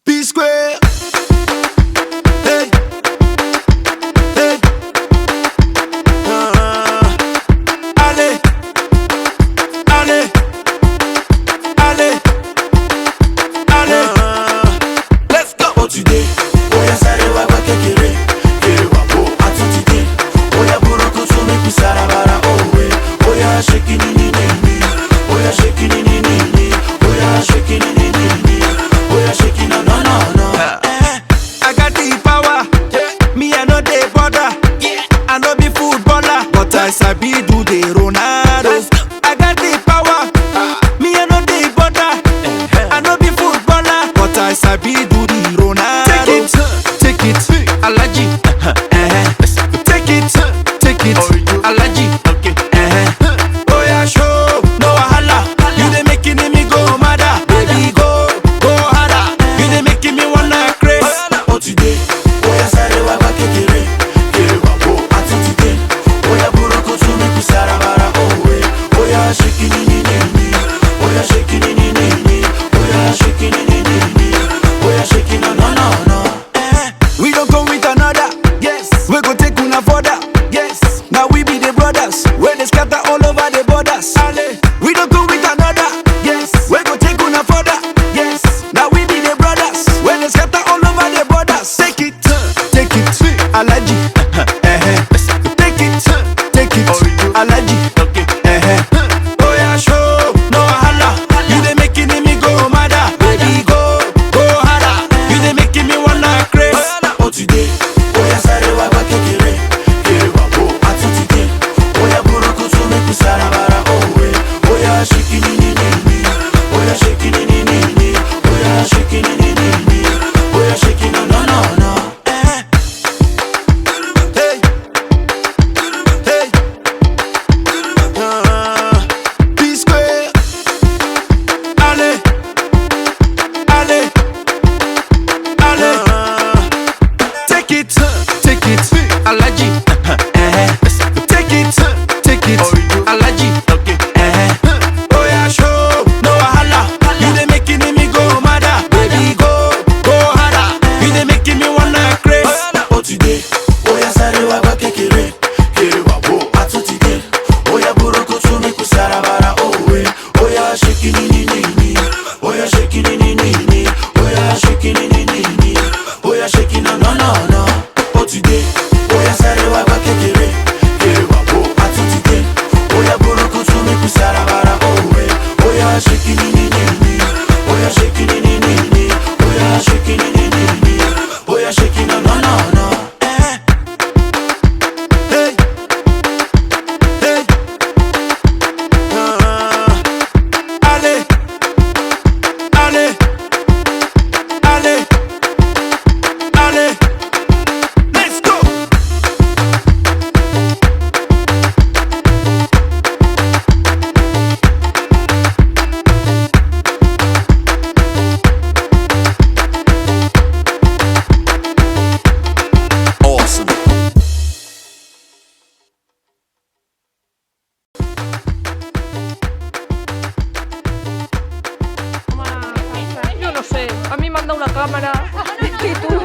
P-Square. Hey, hey. Allez, allez, allez, allez. Let's go. Oh today, oya sare wa ba kekere, kere wa bo atutide. Oya buroko to make we sarabara oh we. Oya shake it ni ni, oya shake it ni ni, oya shake it ni ni, oya shake it no no no. I got the power. Me I know the border. I know be footballer, but I sabi do the Ronaldo. I got the power. Me I know the border. I know be footballer, but I sabi do the Ronaldo. Take it, Alaji. Take it, Alaji. Oh yeah, show no wahala. You dey making me go madder, baby go harder. You dey making me wanna craze. Oh today, oya sare wa ba kekere, kere wa bo atutide. Oya buroko to make we sarabara oh we. Oya shake it ni ni, oya shake it ni ni, oya shake it ni ni, oya shake it no no no. We don't come with another. Yes, we go take una further. Yes, now we be the brothers. Where they scatter all over the borders. We don't come with another. Yes, we go take una further. Yes, now we be the brothers. Where they scatter all over the borders. Take it, Alaji. Take it, Alaji. Oh yeah, show no wahala. You dey making me go madder, baby go harder. You dey making me wanna craze. Oh today, oya sare wa ba kekere, kere wa bo atutide. Oya buroko to make we sarabara oh we. Oya shake it ni ni, oya shake it ni ni, oya shake it ni ni, oya shake it no no no. Hey, hey, P-Square. Allez, allez, allez. Take it, Alaji. Take it, Alaji. Oh yeah, show no wahala. You dey making me go madder, baby go harder. You dey making me wanna craze. Oh today, oya sare wa ba kekere, kere wa bo atutide. Oya buroko to make we sarabara oh we. Oya shake it ni ni, oya shake it ni ni, oya shake it ni ni, oya shake it no no no. Oh today, oya sare wa ba kekere, kere wa bo atutide. Oya buroko to make we sarabara oh we. Oya shake it ni ni, oya shake it ni ni, oya shake it ni ni, oya shake it no no no. Hey, hey, allez, allez, allez, allez, let's go. Awesome. Yo no sé, a mí me han dado una cámara y tú